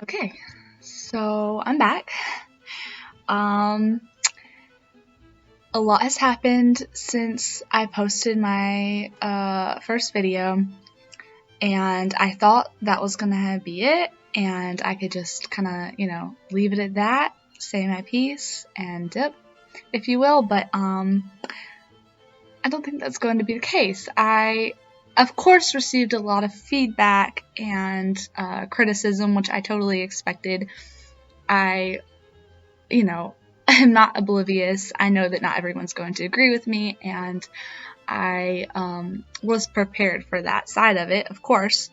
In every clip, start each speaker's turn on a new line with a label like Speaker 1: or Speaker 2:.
Speaker 1: Okay, so I'm back. Um, a lot has happened since I posted my first video, and I thought that was gonna be it, and I could just kind of, leave it at that, say my piece, and dip, if you will, but I don't think that's going to be the case. I, of course, received a lot of feedback and criticism, which I totally expected. I am not oblivious. I know that not everyone's going to agree with me, and I was prepared for that side of it, of course.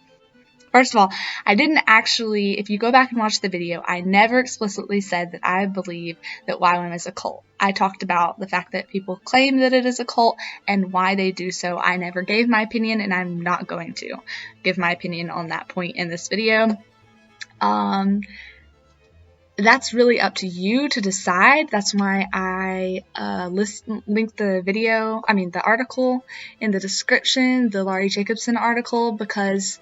Speaker 1: First of all, I didn't actually, if you go back and watch the video, I never explicitly said that I believe that YWAM is a cult. I talked about the fact that people claim that it is a cult and why they do so. I never gave my opinion, and I'm not going to give my opinion on that point in this video. That's really up to you to decide. That's why I linked the article in the description, the Laurie Jacobson article, because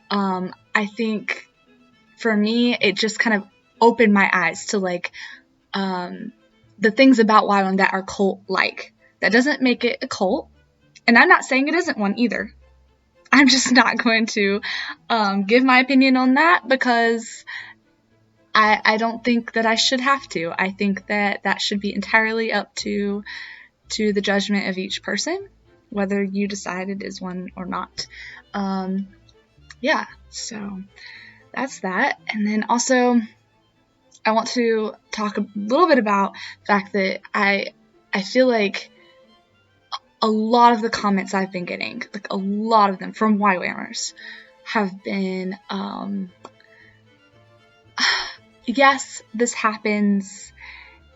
Speaker 1: I think for me, it just kind of opened my eyes to the things about YWAM that are cult-like. That doesn't make it a cult, and I'm not saying it isn't one either. I'm just not going to give my opinion on that because I don't think that I should have to. I think that should be entirely up to the judgment of each person, whether you decide it is one or not. Yeah, so that's that. And then also, I want to talk a little bit about the fact that I feel like a lot of the comments I've been getting, like a lot of them from YWAMers, have been, yes, this happens,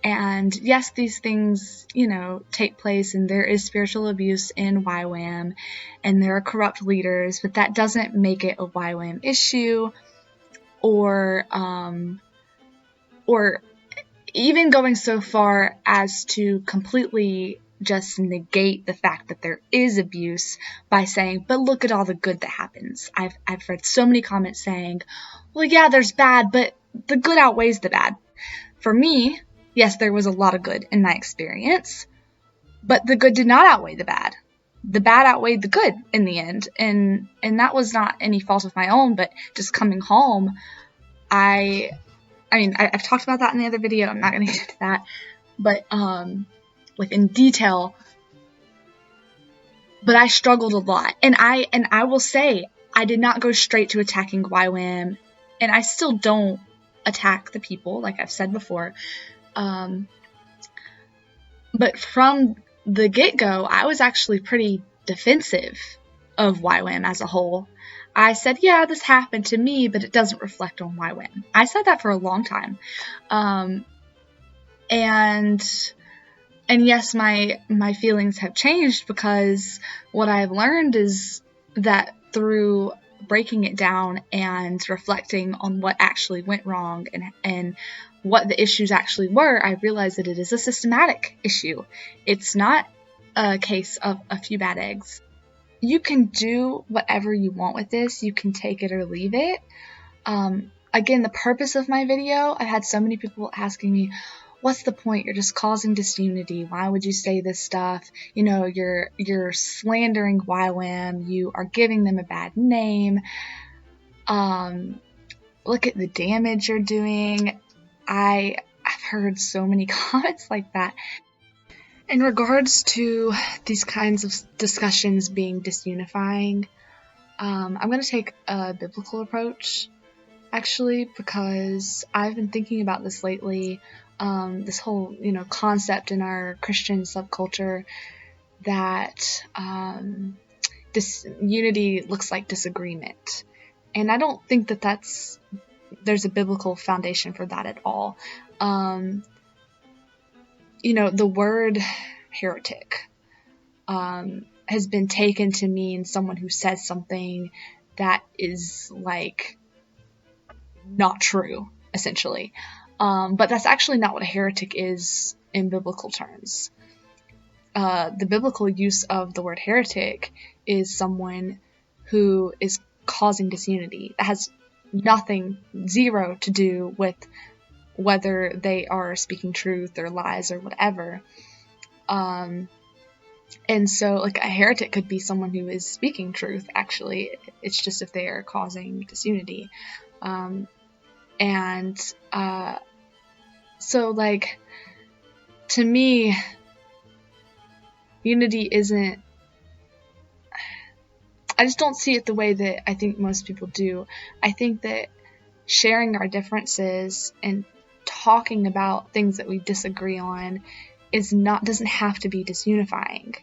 Speaker 1: and yes, these things, take place, and there is spiritual abuse in YWAM, and there are corrupt leaders, but that doesn't make it a YWAM issue, or even going so far as to completely just negate the fact that there is abuse by saying, but look at all the good that happens. I've read so many comments saying, well, yeah, there's bad, but the good outweighs the bad. For me, yes, there was a lot of good in my experience, but the good did not outweigh the bad. The bad outweighed the good in the end, and that was not any fault of my own, but just coming home, I've talked about that in the other video. I'm not going to get into that, but in detail. But I struggled a lot, and I will say I did not go straight to attacking YWAM, and I still don't attack the people, like I've said before. But from the get-go, I was actually pretty defensive of YWAM as a whole. I said, yeah, this happened to me, but it doesn't reflect on YWAM. I said that for a long time. And yes, my feelings have changed because what I've learned is that through breaking it down and reflecting on what actually went wrong and what the issues actually were, I realized that it is a systematic issue. It's not a case of a few bad eggs. You can do whatever you want with this. You can take it or leave it. Again, the purpose of my video, I've had so many people asking me, what's the point? You're just causing disunity. Why would you say this stuff? You're slandering YWAM. You are giving them a bad name. Look at the damage you're doing. I've heard so many comments like that. In regards to these kinds of discussions being disunifying, I'm going to take a biblical approach, actually, because I've been thinking about this lately. This whole, concept in our Christian subculture that unity looks like disagreement. And I don't think that there's a biblical foundation for that at all. The word heretic has been taken to mean someone who says something that is, not true, essentially. But that's actually not what a heretic is in biblical terms. The biblical use of the word heretic is someone who is causing disunity. That has nothing, zero to do with whether they are speaking truth or lies or whatever. And so, like, a heretic could be someone who is speaking truth, actually. It's just if they are causing disunity. So, like, to me, unity isn't... I just don't see it the way that I think most people do. I think that sharing our differences and talking about things that we disagree on doesn't have to be disunifying.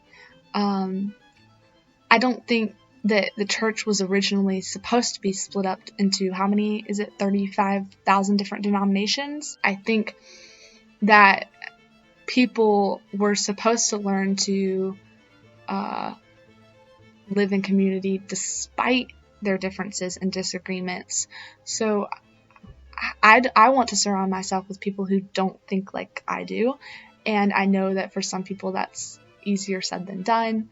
Speaker 1: I don't think that the church was originally supposed to be split up into, how many is it, 35,000 different denominations? I think that people were supposed to learn to live in community despite their differences and disagreements. So I want to surround myself with people who don't think like I do, and I know that for some people that's easier said than done.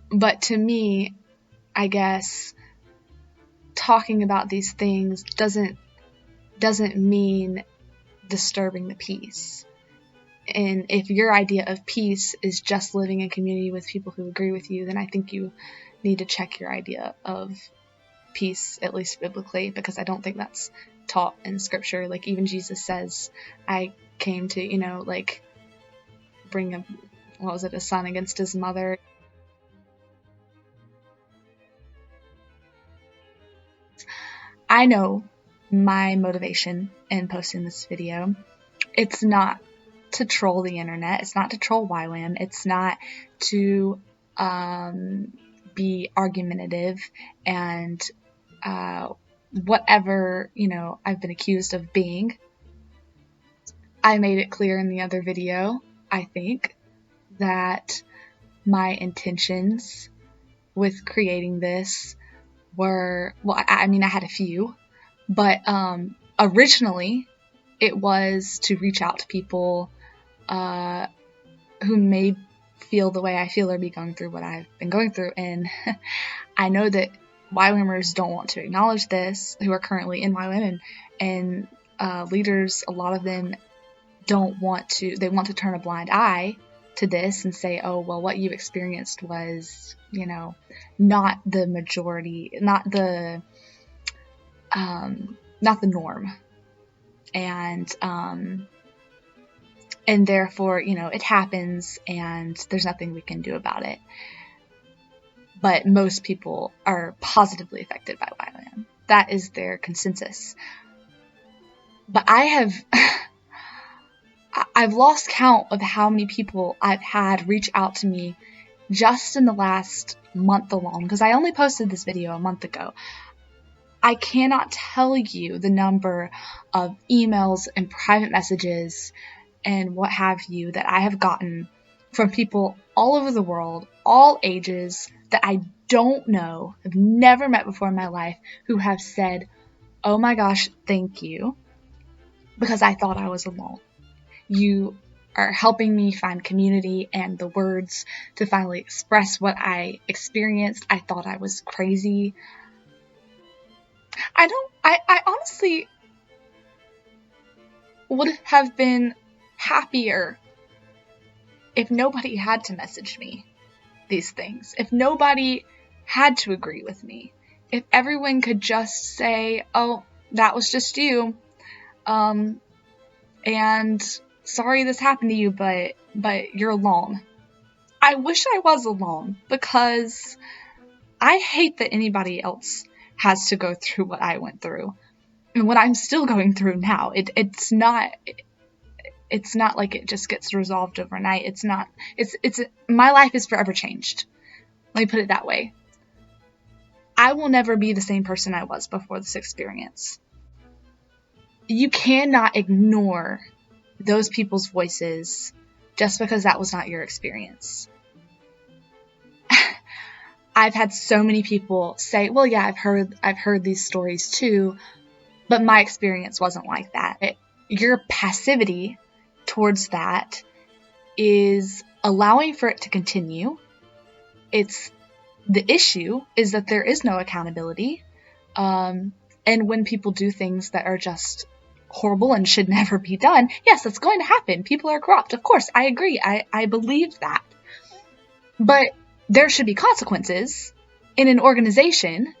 Speaker 1: But to me, I guess talking about these things doesn't mean disturbing the peace. And if your idea of peace is just living in community with people who agree with you, then I think you need to check your idea of peace, at least biblically, because I don't think that's taught in scripture. Like, even Jesus says, I came to, like, bring a son against his mother. I know my motivation in posting this video. It's not to troll the internet. It's not to troll YWAM. It's not to be argumentative and whatever, I've been accused of being. I made it clear in the other video, I think, that my intentions with creating this were, I had a few, but originally it was to reach out to people who may feel the way I feel or be going through what I've been going through. And I know that YWAMers don't want to acknowledge this, who are currently in YWAM, and leaders, a lot of them want to turn a blind eye to this and say, oh, well, what you experienced was, not the majority, not the norm. And therefore, it happens and there's nothing we can do about it. But most people are positively affected by YWAM. That is their consensus. But I've lost count of how many people I've had reach out to me just in the last month alone, because I only posted this video a month ago. I cannot tell you the number of emails and private messages and what have you that I have gotten from people all over the world, all ages, that I don't know, have never met before in my life, who have said, oh my gosh, thank you, because I thought I was alone. You are helping me find community and the words to finally express what I experienced. I thought I was crazy. I honestly would have been happier if nobody had to message me these things, if nobody had to agree with me, if everyone could just say, oh, that was just you, and sorry this happened to you, but you're alone. I wish I was alone, because I hate that anybody else has to go through what I went through and what I'm still going through now. It's not like it just gets resolved overnight. It's my life is forever changed. Let me put it that way. I will never be the same person I was before this experience. You cannot ignore those people's voices just because that was not your experience. I've had so many people say, well, yeah, I've heard these stories too, but my experience wasn't like that. Your passivity towards that is allowing for it to continue. The issue is that there is no accountability. And when people do things that are just horrible and should never be done, yes, that's going to happen. People are corrupt. Of course, I agree. I believe that. But there should be consequences in an organization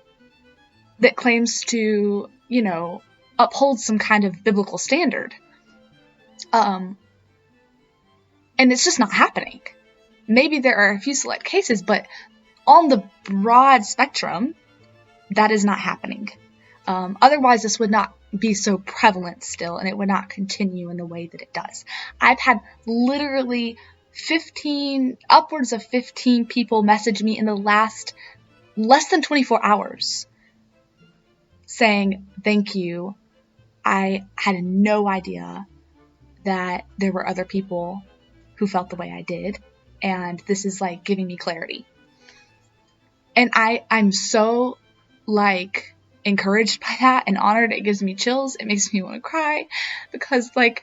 Speaker 1: that claims to, uphold some kind of biblical standard. And it's just not happening. Maybe there are a few select cases, but on the broad spectrum, that is not happening. Otherwise, this would not be so prevalent still, and it would not continue in the way that it does. I've had literally upwards of 15 people message me in the last less than 24 hours saying, thank you. I had no idea that there were other people who felt the way I did, and this is like giving me clarity. And I'm so encouraged by that and honored. It gives me chills. It makes me want to cry because I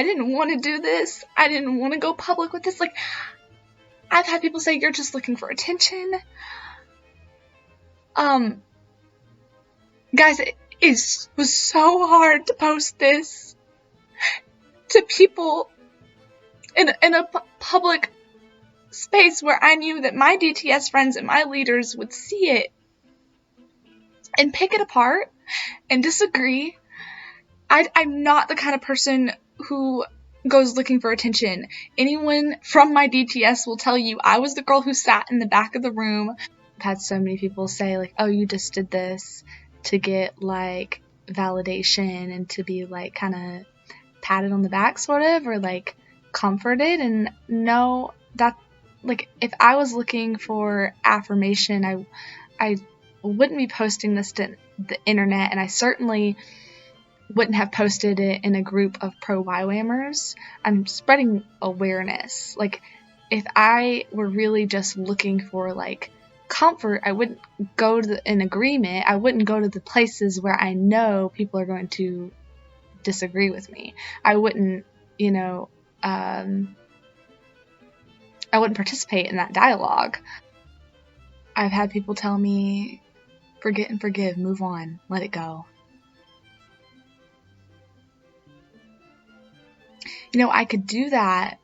Speaker 1: didn't want to do this. I didn't want to go public with this. I've had people say you're just looking for attention. Guys, it was so hard to post this to people in a public space where I knew that my DTS friends and my leaders would see it and pick it apart and disagree. I'm not the kind of person who goes looking for attention. Anyone from my DTS will tell you I was the girl who sat in the back of the room. I've had so many people say oh, you just did this to get validation and to be kind of patted on the back sort of, or comforted. And no, that if I was looking for affirmation, I wouldn't be posting this to the internet, and I certainly wouldn't have posted it in a group of pro YWAMers. I'm spreading awareness. If I were really just looking for comfort, I wouldn't go to an agreement. I wouldn't go to the places where I know people are going to disagree with me. I wouldn't, I wouldn't participate in that dialogue. I've had people tell me, forget and forgive, move on, let it go. I could do that,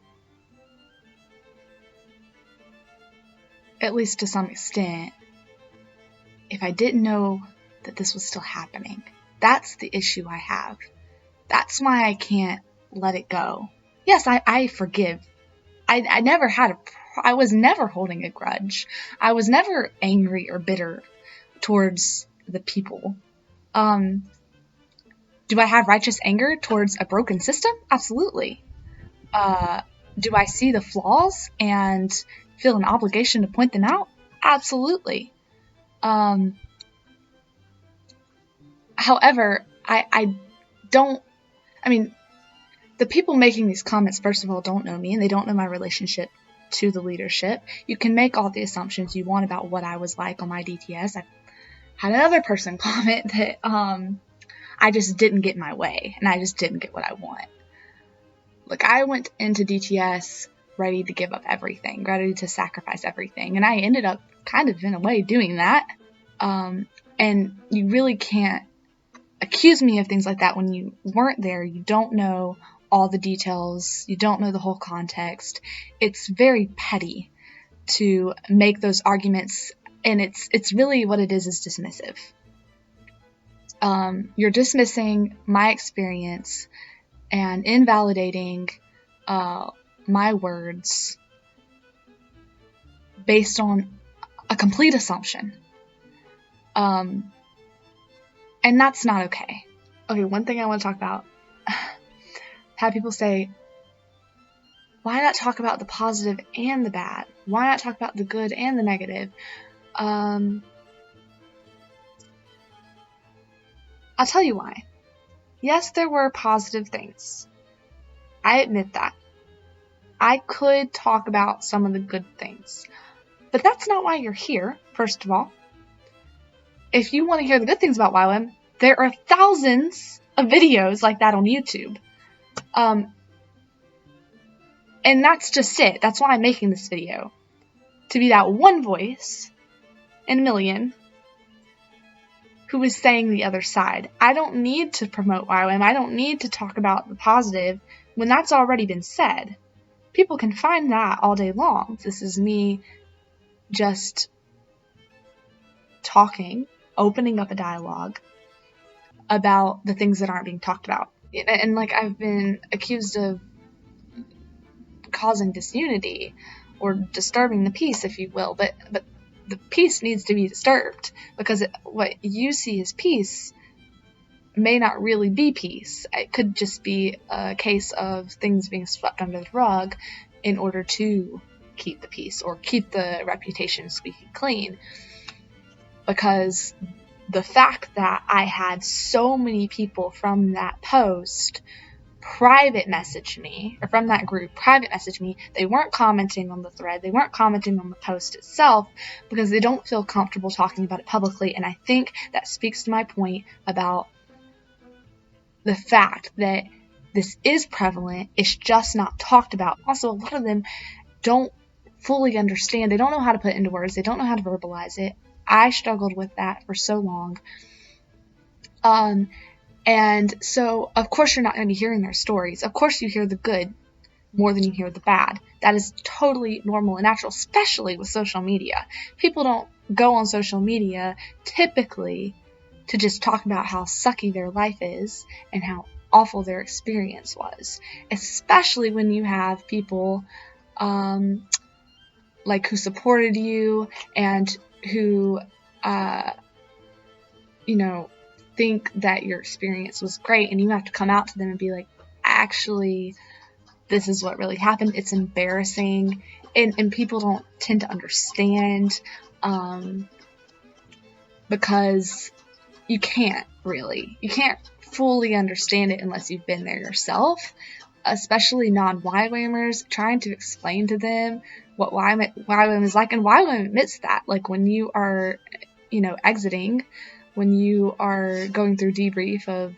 Speaker 1: at least to some extent, if I didn't know that this was still happening. That's the issue I have. That's why I can't let it go. Yes, I forgive. I never had I was never holding a grudge. I was never angry or bitter towards the people. Do I have righteous anger towards a broken system? Absolutely. Do I see the flaws and feel an obligation to point them out? Absolutely. However, the people making these comments, first of all, don't know me, and they don't know my relationship to the leadership. You can make all the assumptions you want about what I was like on my DTS. I had another person comment that I just didn't get my way, and I just didn't get what I want. I went into DTS ready to give up everything, ready to sacrifice everything, and I ended up kind of, in a way, doing that. And you really can't accuse me of things like that when you weren't there. You don't know all the details. You don't know the whole context. It's very petty to make those arguments, and it's really what it is dismissive. You're dismissing my experience and invalidating my words based on a complete assumption. And that's not okay. Okay, one thing I want to talk about. Have people say, why not talk about the positive and the bad? Why not talk about the good and the negative? I'll tell you why. Yes, there were positive things. I admit that. I could talk about some of the good things. But that's not why you're here, first of all. If you want to hear the good things about YWAM, there are thousands of videos like that on YouTube. And that's just it. That's why I'm making this video. To be that one voice in a million who is saying the other side. I don't need to promote YWAM. I don't need to talk about the positive when that's already been said. People can find that all day long. This is me just talking, opening up a dialogue about the things that aren't being talked about. And like, I've been accused of causing disunity or disturbing the peace, if you will, but the peace needs to be disturbed, because what you see as peace may not really be peace. It could just be a case of things being swept under the rug in order to keep the peace or keep the reputation squeaky clean. Because the fact that I had so many people from that post private message me, or from that group private message me, they weren't commenting on the thread, they weren't commenting on the post itself, because they don't feel comfortable talking about it publicly. And I think that speaks to my point about the fact that this is prevalent, it's just not talked about. Also, a lot of them don't fully understand, they don't know how to put it into words, they don't know how to verbalize it. I struggled with that for so long. And so, of course, you're not going to be hearing their stories. Of course, you hear the good more than you hear the bad. That is totally normal and natural, especially with social media. People don't go on social media typically to just talk about how sucky their life is and how awful their experience was. Especially when you have people like who supported you and who, think that your experience was great, and you have to come out to them and be like, actually, this is what really happened. It's embarrassing. And people don't tend to understand, because you can't fully understand it unless you've been there yourself, especially non-YWAMers, trying to explain to them what YWAM is like. And YWAM admits that, like, when you are, exiting, when you are going through debrief of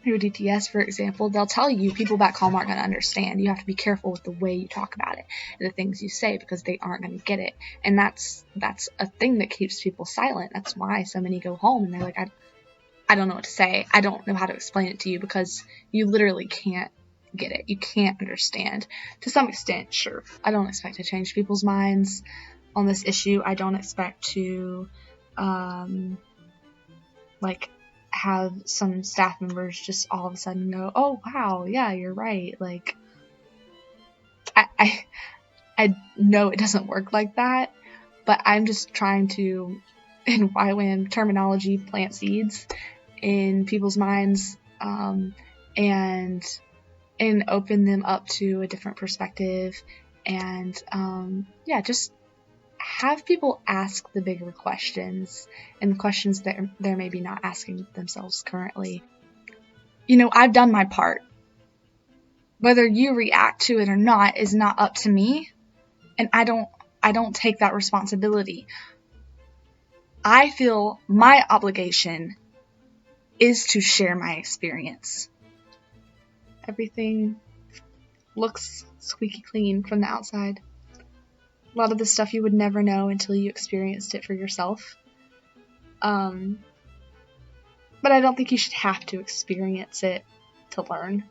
Speaker 1: your DTS, for example, they'll tell you people back home aren't going to understand. You have to be careful with the way you talk about it and the things you say, because they aren't going to get it. And that's a thing that keeps people silent. That's why so many go home and they're like, I don't know what to say. I don't know how to explain it to you, because you literally can't get it. You can't understand. To some extent, sure. I don't expect to change people's minds on this issue. I don't expect to have some staff members just all of a sudden go, oh wow, yeah, you're right. Like, I know it doesn't work like that, but I'm just trying to, in YWAM terminology, plant seeds in people's minds, and open them up to a different perspective, and just have people ask the bigger questions, and the questions that they're maybe not asking themselves currently. I've done my part. Whether you react to it or not is not up to me, and I don't take that responsibility. I feel my obligation is to share my experience. Everything looks squeaky clean from the outside. A lot of the stuff you would never know until you experienced it for yourself. But I don't think you should have to experience it to learn.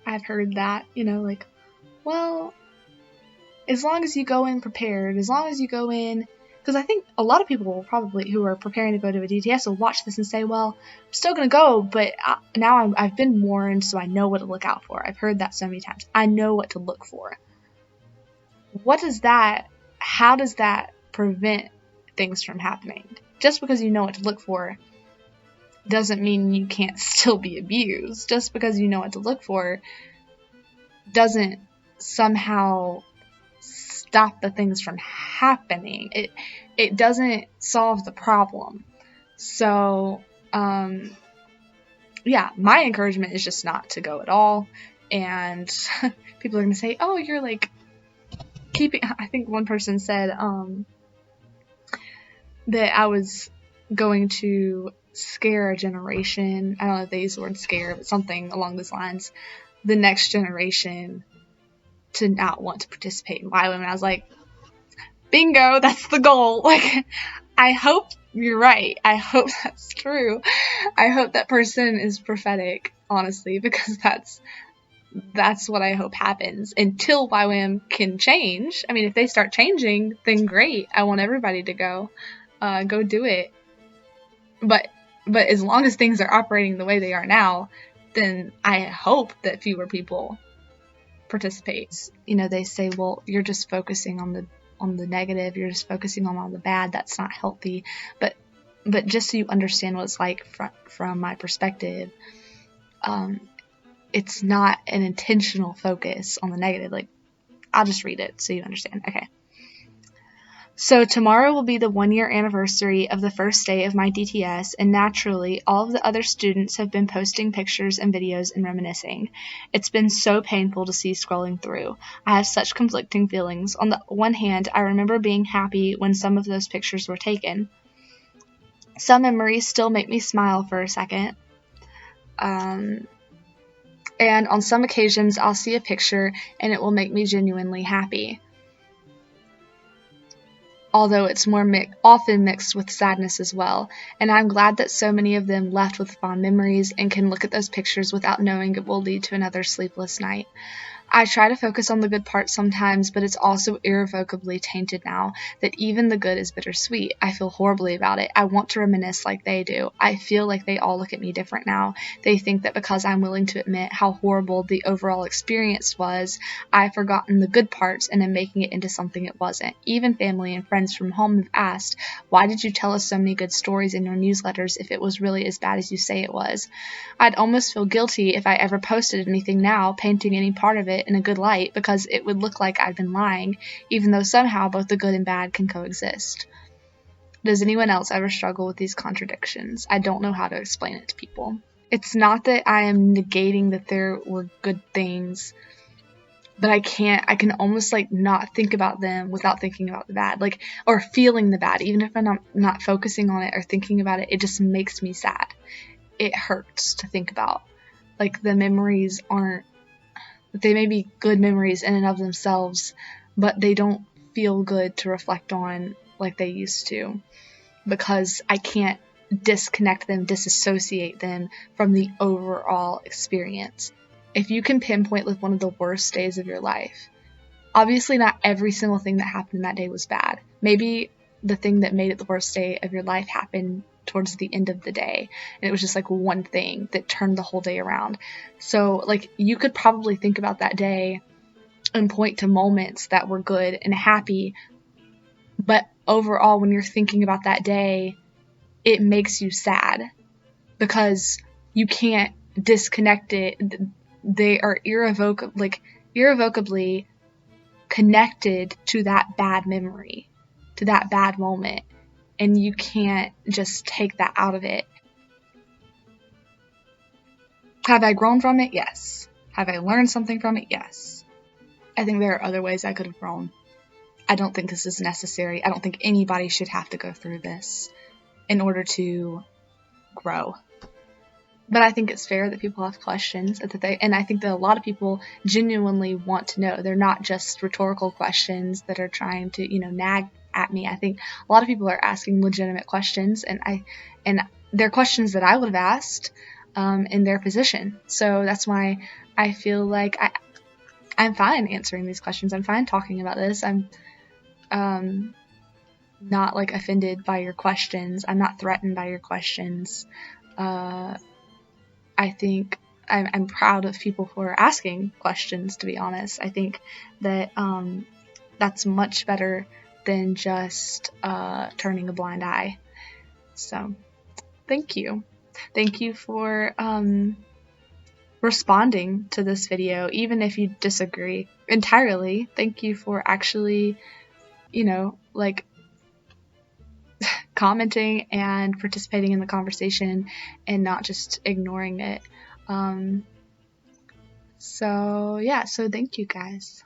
Speaker 1: I've heard that, well, as long as you go in prepared, as long as you go in, because I think a lot of people will probably, who are preparing to go to a DTS, will watch this and say, well, I'm still going to go, but now I've been warned, so I know what to look out for. I've heard that so many times. I know what to look for. How does that prevent things from happening? Just because you know what to look for doesn't mean you can't still be abused. Just because you know what to look for doesn't somehow stop the things from happening. It doesn't solve the problem. So, my encouragement is just not to go at all. And people are going to say, oh, you're like keeping, I think one person said that I was going to scare a generation. I don't know if they use the word scare, but something along those lines. The next generation to not want to participate in YWAM. And I was like, bingo, that's the goal. Like, I hope you're right. I hope that's true. I hope that person is prophetic, honestly, because that's what I hope happens until YWAM can change. I mean, if they start changing, then great. I want everybody to go do it. But as long as things are operating the way they are now, then I hope that fewer people participate. You know, they say, well, you're just focusing on the negative, you're just focusing on all the bad. That's not healthy. But just so you understand what it's like from my perspective, it's not an intentional focus on the negative. Like, I'll just read it so you understand. Okay. So tomorrow will be the 1-year anniversary of the first day of my DTS, and naturally, all of the other students have been posting pictures and videos and reminiscing. It's been so painful to see scrolling through. I have such conflicting feelings. On the one hand, I remember being happy when some of those pictures were taken. Some memories still make me smile for a second. And on some occasions, I'll see a picture and it will make me genuinely happy. Although it's more often mixed with sadness as well, and I'm glad that so many of them left with fond memories and can look at those pictures without knowing it will lead to another sleepless night. I try to focus on the good parts sometimes, but it's also irrevocably tainted now that even the good is bittersweet. I feel horribly about it. I want to reminisce like they do. I feel like they all look at me different now. They think that because I'm willing to admit how horrible the overall experience was, I've forgotten the good parts and am making it into something it wasn't. Even family and friends from home have asked, why did you tell us so many good stories in your newsletters if it was really as bad as you say it was? I'd almost feel guilty if I ever posted anything now, painting any part of it in a good light, because it would look like I'd been lying, even though somehow both the good and bad can coexist. Does anyone else ever struggle with these contradictions? I don't know how to explain it to people. It's not that I am negating that there were good things, but I can almost like not think about them without thinking about the bad, like, or feeling the bad. Even if I'm not focusing on it or thinking about it, it just makes me sad. It hurts to think about. Like, the memories they may be good memories in and of themselves, but they don't feel good to reflect on like they used to, because I can't disassociate them from the overall experience. If you can pinpoint like one of the worst days of your life, obviously not every single thing that happened that day was bad. Maybe the thing that made it the worst day of your life happened towards the end of the day, and it was just like one thing that turned the whole day around. So like, you could probably think about that day and point to moments that were good and happy, but overall, when you're thinking about that day, it makes you sad because you can't disconnect it. They are irrevocably connected to that bad memory, to that bad moment, and you can't just take that out of it. Have I grown from it? Yes. Have I learned something from it? Yes. I think there are other ways I could have grown. I don't think this is necessary. I don't think anybody should have to go through this in order to grow. But I think it's fair that people have questions, and I think that a lot of people genuinely want to know. They're not just rhetorical questions that are trying to, nag at me. I think a lot of people are asking legitimate questions, and they're questions that I would have asked in their position. So that's why I feel like I'm fine answering these questions. I'm fine talking about this. I'm not like offended by your questions. I'm not threatened by your questions. I think I'm proud of people who are asking questions, to be honest. I think that that's much better than just turning a blind eye. So thank you. Thank you for responding to this video, even if you disagree entirely. Thank you for actually, commenting and participating in the conversation and not just ignoring it. So thank you guys.